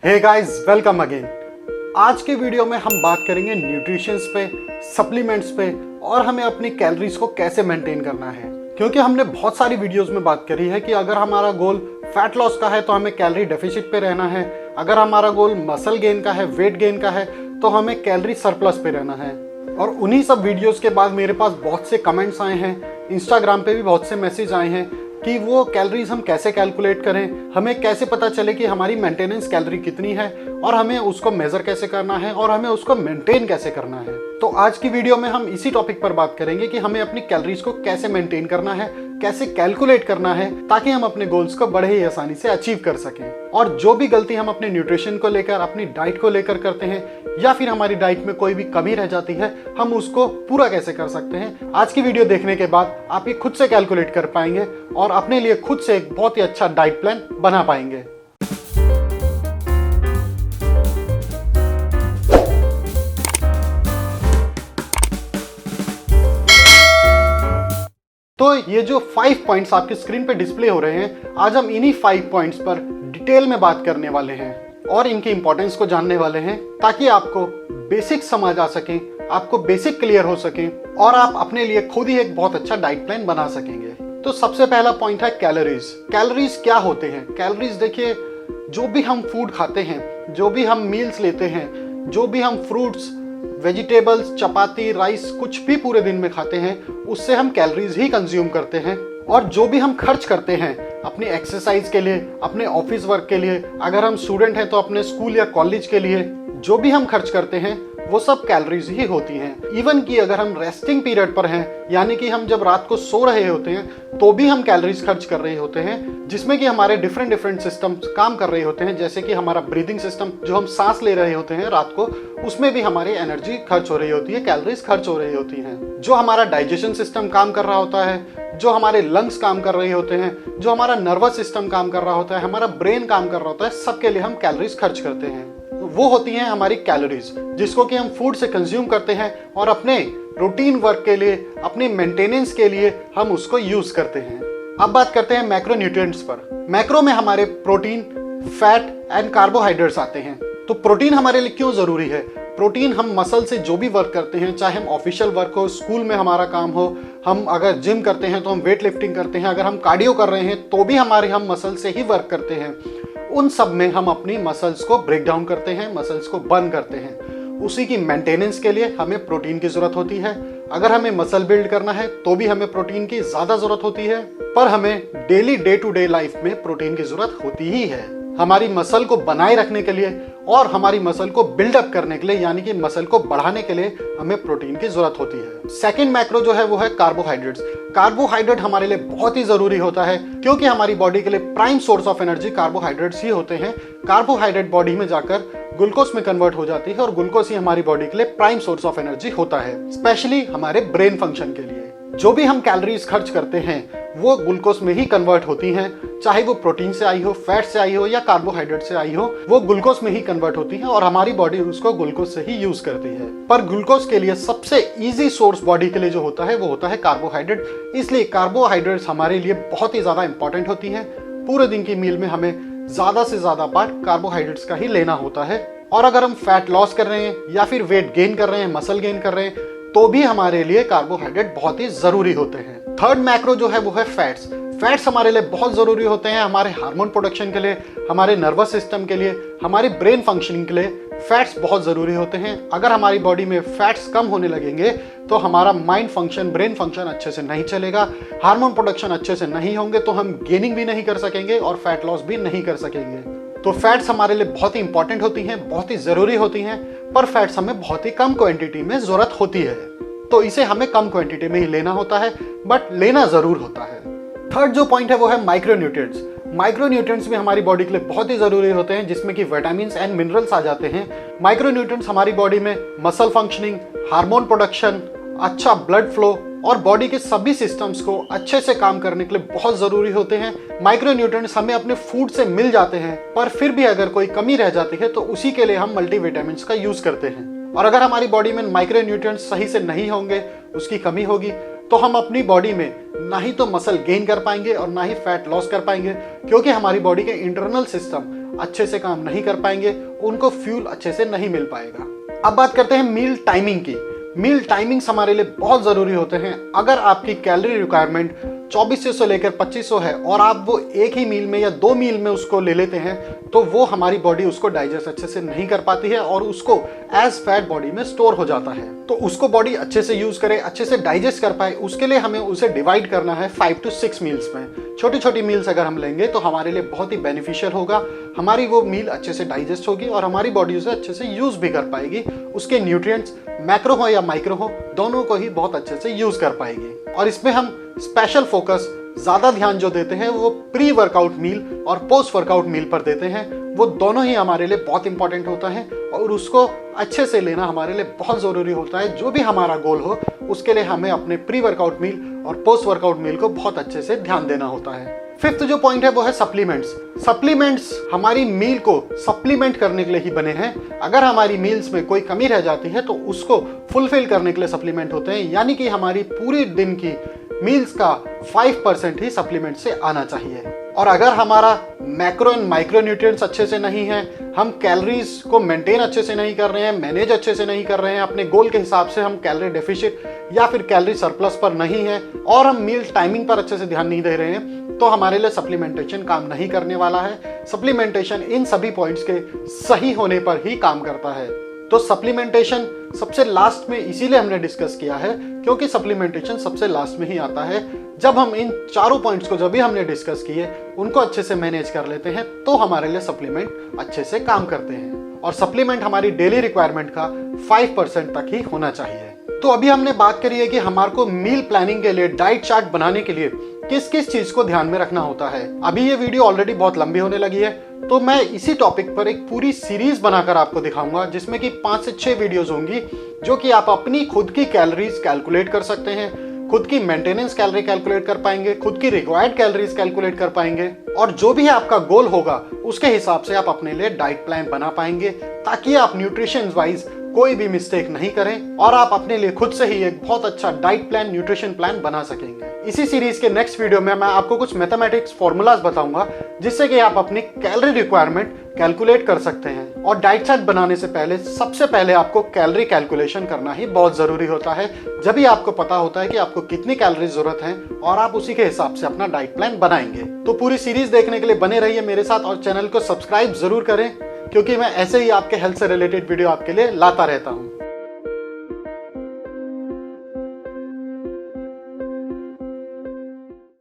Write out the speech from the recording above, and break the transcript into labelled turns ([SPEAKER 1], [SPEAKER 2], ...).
[SPEAKER 1] Hey guys, welcome again. आज के video में हम बात करेंगे न्यूट्रिशंस पे, सप्लीमेंट्स पे और हमें अपनी कैलोरीज को कैसे मेंटेन करना है। क्योंकि हमने बहुत सारी वीडियोस में बात करी है कि अगर हमारा गोल फैट लॉस का है तो हमें कैलोरी डेफिसिट पे रहना है, अगर हमारा गोल मसल गेन का है, वेट गेन का है तो हमें कैलोरी सरप्लस पे रहना है। और उन्हीं सब वीडियोस के बाद मेरे पास बहुत से कमेंट्स आए हैं, इंस्टाग्राम पे भी बहुत से मैसेज आए हैं कि वो कैलोरीज हम कैसे कैलकुलेट करें, हमें कैसे पता चले कि हमारी मेंटेनेंस कैलोरी कितनी है और हमें उसको मेजर कैसे करना है और हमें उसको मेंटेन कैसे करना है। तो आज की वीडियो में हम इसी टॉपिक पर बात करेंगे कि हमें अपनी कैलोरीज को कैसे मेंटेन करना है, कैसे कैलकुलेट करना है ताकि हम अपने गोल्स को बड़े ही आसानी से अचीव कर सकें। और जो भी गलती हम अपने न्यूट्रिशन को लेकर, अपनी डाइट को लेकर करते हैं या फिर हमारी डाइट में कोई भी कमी रह जाती है, हम उसको पूरा कैसे कर सकते हैं, आज की वीडियो देखने के बाद आप ये खुद से कैलकुलेट कर पाएंगे और अपने लिए खुद से एक बहुत ही अच्छा डाइट प्लान बना पाएंगे। तो ये जो 5 पॉइंट्स आपके स्क्रीन पे डिस्प्ले हो रहे हैं, आज हम इन्हीं 5 पॉइंट्स पर डिटेल में बात करने वाले हैं और इनकी इंपॉर्टेंस को जानने वाले हैं ताकि आपको बेसिक समझ आ सके, आपको बेसिक क्लियर हो सके और आप अपने लिए खुद ही एक बहुत अच्छा डाइट प्लान बना सकेंगे। तो सबसे पहला पॉइंट है कैलोरीज। कैलोरीज क्या होते हैं? कैलोरीज देखिए, जो भी हम फूड खाते हैं, जो भी हम मील्स लेते हैं, जो भी हम फ्रूट्स, वेजिटेबल्स, चपाती, राइस कुछ भी पूरे दिन में खाते हैं, उससे हम कैलोरीज ही कंज्यूम करते हैं। और जो भी हम खर्च करते हैं अपनी एक्सरसाइज के लिए, अपने ऑफिस वर्क के लिए, अगर हम स्टूडेंट हैं तो अपने स्कूल या कॉलेज के लिए, जो भी हम खर्च करते हैं वो सब कैलोरीज ही होती हैं। इवन कि अगर हम रेस्टिंग पीरियड पर हैं, यानी कि हम जब रात को सो रहे होते हैं तो भी हम कैलोरीज खर्च कर रहे होते हैं, जिसमें कि हमारे डिफरेंट सिस्टम्स काम कर रहे होते हैं। जैसे कि हमारा ब्रीदिंग सिस्टम, जो हम सांस ले रहे होते हैं रात को, उसमें भी हमारी एनर्जी खर्च हो रही होती है, कैलोरीज खर्च हो रही होती हैं। जो हमारा डाइजेशन सिस्टम काम कर रहा होता है, जो हमारे लंग्स काम कर रहे होते हैं, जो हमारा नर्वस सिस्टम काम कर रहा होता है, हमारा ब्रेन काम कर रहा होता है, सबके लिए हम कैलोरीज खर्च करते हैं। वो होती हैं हमारी कैलोरीज, जिसको कि हम फूड से कंज्यूम करते हैं और अपने रूटीन वर्क के लिए, अपने मेंटेनेंस के लिए हम उसको यूज करते हैं। अब बात करते हैं मैक्रोन्यूट्रिएंट्स पर। मैक्रो में हमारे प्रोटीन, फैट एंड कार्बोहाइड्रेट्स आते हैं। तो प्रोटीन हमारे लिए क्यों जरूरी है? प्रोटीन हम मसल से जो भी वर्क करते हैं, चाहे हम ऑफिशियल वर्क हो, स्कूल में हमारा काम हो, हम अगर जिम करते हैं तो हम वेट लिफ्टिंग करते हैं, अगर हम कार्डियो कर रहे हैं तो भी हम मसल से ही वर्क करते हैं। उन सब में हम अपनी मसल्स को ब्रेक डाउन करते हैं, मसल्स को बर्न करते हैं। उसी की मेंटेनेंस के लिए हमें प्रोटीन की जरूरत होती है। अगर हमें मसल बिल्ड करना है तो भी हमें प्रोटीन की ज्यादा जरूरत होती है, पर हमें daily day to day life में प्रोटीन की जरूरत होती ही है। हमारी मसल को बनाए रखने के लिए और हमारी मसल को बिल्डअप करने के लिए, यानी कि मसल को बढ़ाने के लिए हमें प्रोटीन की जरूरत होती है। सेकंड मैक्रो जो है वो है कार्बोहाइड्रेट्स। कार्बोहाइड्रेट हमारे लिए बहुत ही जरूरी होता है क्योंकि हमारी बॉडी के लिए prime source of energy carbohydrates ही होते हैं। कार्बोहाइड्रेट बॉडी में जाकर ग्लूकोज में कन्वर्ट हो जाती है और ग्लूकोज ही हमारी बॉडी के लिए प्राइम सोर्स ऑफ एनर्जी होता है, स्पेशली हमारे ब्रेन फंक्शन के लिए। जो भी हम कैलोरीज खर्च करते हैं वो ग्लूकोज में ही कन्वर्ट होती हैं, चाहे वो प्रोटीन से आई हो, फैट से आई हो या कार्बोहाइड्रेट से आई हो, वो ग्लूकोज में ही कन्वर्ट होती है और हमारी बॉडी उसको ग्लूकोज से ही यूज करती है। पर ग्लूकोज के लिए सबसे इजी सोर्स बॉडी के लिए जो होता है वो होता है कार्बोहाइड्रेट। इसलिए कार्बोहाइड्रेट्स हमारे लिए बहुत ही ज्यादा इंपॉर्टेंट होती है। पूरे दिन की मील में हमें ज्यादा से ज्यादा पार्ट कार्बोहाइड्रेट्स का ही लेना होता है। और अगर हम फैट लॉस कर रहे हैं या फिर वेट गेन कर रहे हैं, मसल गेन कर रहे हैं, तो भी हमारे लिए कार्बोहाइड्रेट बहुत ही जरूरी होते हैं। थर्ड मैक्रो जो है वो है फैट्स। फैट्स हमारे लिए बहुत जरूरी होते हैं, हमारे हार्मोन प्रोडक्शन के लिए, हमारे नर्वस सिस्टम के लिए, हमारी ब्रेन फंक्शनिंग के लिए फैट्स बहुत जरूरी होते हैं। अगर हमारी बॉडी में फैट्स कम होने लगेंगे तो हमारा माइंड फंक्शन, ब्रेन फंक्शन अच्छे से नहीं चलेगा, हार्मोन प्रोडक्शन अच्छे से नहीं होंगे, तो हम गेनिंग भी नहीं कर सकेंगे और फैट लॉस भी नहीं कर सकेंगे। तो फैट्स हमारे लिए बहुत ही इंपॉर्टेंट होती हैं, बहुत ही जरूरी होती हैं, पर फैट्स हमें बहुत ही कम क्वांटिटी में जरूरत होती है, तो इसे हमें कम क्वांटिटी में ही लेना होता है, बट लेना जरूर होता है। थर्ड जो पॉइंट है वो है माइक्रोन्यूट्रिएंट्स। माइक्रोन्यूट्रिएंट्स भी हमारी बॉडी के लिए बहुत ही जरूरी होते हैं, जिसमें कि विटामिन्स एंड मिनरल्स आ जाते हैं। माइक्रोन्यूट्रिएंट्स हमारी बॉडी में मसल फंक्शनिंग, हार्मोन प्रोडक्शन, अच्छा ब्लड फ्लो और बॉडी के सभी सिस्टम्स को अच्छे से काम करने के लिए बहुत जरूरी होते हैं। माइक्रोन्यूट्रिएंट्स हमें अपने फूड से मिल जाते हैं, पर फिर भी अगर कोई कमी रह जाती है तो उसी के लिए हम मल्टीविटामिन्स का यूज करते हैं। और अगर हमारी बॉडी में माइक्रोन्यूट्रिएंट्स सही से नहीं होंगे, उसकी कमी होगी, तो हम अपनी बॉडी में ना ही तो मसल गेन कर पाएंगे और ना ही फैट लॉस कर पाएंगे, क्योंकि हमारी बॉडी के इंटरनल सिस्टम अच्छे से काम नहीं कर पाएंगे, उनको फ्यूल अच्छे से नहीं मिल पाएगा। अब बात करते हैं मील टाइमिंग की। मील टाइमिंग्स हमारे लिए बहुत ज़रूरी होते हैं। अगर आपकी कैलोरी रिक्वायरमेंट 2400 से लेकर 2500 है और आप वो एक ही मील में या 2 मील में उसको ले लेते हैं, तो वो हमारी बॉडी उसको डाइजेस्ट अच्छे से नहीं कर पाती है और उसको एज फैट बॉडी में स्टोर हो जाता है। तो उसको बॉडी अच्छे से यूज करे, अच्छे से डाइजेस्ट कर पाए, उसके लिए हमें उसे डिवाइड करना है 5 to 6 मील्स में। छोटी छोटी मील्स अगर हम लेंगे तो हमारे लिए बहुत ही बेनिफिशियल होगा। हमारी वो मील अच्छे से डाइजेस्ट होगी और हमारी बॉडी उसे अच्छे से यूज भी कर पाएगी। उसके न्यूट्रिएंट्स मैक्रो हो या माइक्रो हो, दोनों को ही बहुत अच्छे से यूज कर पाएगी। और इसमें हम स्पेशल फोकस, ज्यादा ध्यान जो देते हैं वो प्री वर्कआउट मील और पोस्ट वर्कआउट मील पर देते हैं। वो दोनों ही हमारे लिए बहुत इंपॉर्टेंट होता है और उसको अच्छे से लेना हमारे लिए बहुत जरूरी होता है। जो भी हमारा गोल हो उसके लिए हमें अपने प्री वर्कआउट मील और पोस्ट वर्कआउट मील को बहुत अच्छे से ध्यान देना होता है। फिफ्थ जो पॉइंट है वो है सप्लीमेंट्स। सप्लीमेंट्स हमारी मील को सप्लीमेंट करने के लिए ही बने हैं। अगर हमारी मील्स में कोई कमी रह जाती है तो उसको फुलफिल करने के लिए सप्लीमेंट होते हैं, यानी कि हमारी पूरी दिन की मील्स का 5% ही सप्लीमेंट से आना चाहिए। और अगर हमारा मैक्रो एंड माइक्रो न्यूट्रिएंट्स अच्छे से नहीं है, हम कैलोरीज को मेंटेन अच्छे से नहीं कर रहे हैं, मैनेज अच्छे से नहीं कर रहे हैं, अपने गोल के हिसाब से हम कैलोरी डेफिशिट या फिर कैलोरी सरप्लस पर नहीं है और हम मील टाइमिंग पर अच्छे से ध्यान नहीं दे रहे हैं, तो हमारे लिए सप्लीमेंटेशन काम नहीं करने वाला है। सप्लीमेंटेशन इन सभी पॉइंट्स के सही होने पर ही काम करता है। तो सप्लीमेंटेशन सबसे लास्ट में इसीलिए हमने डिस्कस किया है क्योंकि सप्लीमेंटेशन सबसे लास्ट में ही आता है। जब हम इन चारों पॉइंट्स को जब भी हमने डिस्कस किए उनको अच्छे से मैनेज कर लेते हैं तो हमारे लिए सप्लीमेंट अच्छे से काम करते हैं। और सप्लीमेंट हमारी डेली रिक्वायरमेंट का 5% तक ही होना चाहिए। तो अभी हमने बात करी है कि हमारे को मील प्लानिंग के लिए, डाइट चार्ट बनाने के लिए किस किस चीज को ध्यान में रखना होता है। अभी ये वीडियो ऑलरेडी बहुत लंबी होने लगी है, तो मैं इसी टॉपिक पर एक पूरी सीरीज बनाकर आपको दिखाऊंगा जिसमें कि 5 से 6 वीडियोस होंगी, जो कि आप अपनी खुद की कैलोरीज कैलकुलेट कर सकते हैं, खुद की मेंटेनेंस कैलोरी कैलकुलेट कर पाएंगे, खुद की रिक्वायर्ड कैलोरीज कैलकुलेट कर पाएंगे और जो भी आपका गोल होगा उसके हिसाब से आप अपने लिए डाइट प्लान बना पाएंगे, ताकि आप न्यूट्रिशन वाइज कोई भी मिस्टेक नहीं करें और आप अपने लिए खुद से ही एक बहुत अच्छा डाइट प्लान, न्यूट्रिशन प्लान बना सकेंगे। इसी सीरीज के नेक्स्ट वीडियो में मैं आपको कुछ मैथमेटिक्स फॉर्मूलाज बताऊंगा जिससे कि आप अपनी कैलोरी रिक्वायरमेंट कैलकुलेट कर सकते हैं। और डाइट चार्ट बनाने से पहले सबसे पहले आपको कैलोरी कैलकुलेशन करना ही बहुत जरूरी होता है। जब भी आपको पता होता है कि आपको कितनी कैलोरी जरूरत है और आप उसी के हिसाब से अपना डाइट प्लान बनाएंगे। तो पूरी सीरीज देखने के लिए बने रहिए मेरे साथ और चैनल को सब्सक्राइब जरूर करें, क्योंकि मैं ऐसे ही आपके हेल्थ से रिलेटेड वीडियो आपके लिए लाता रहता हूँ।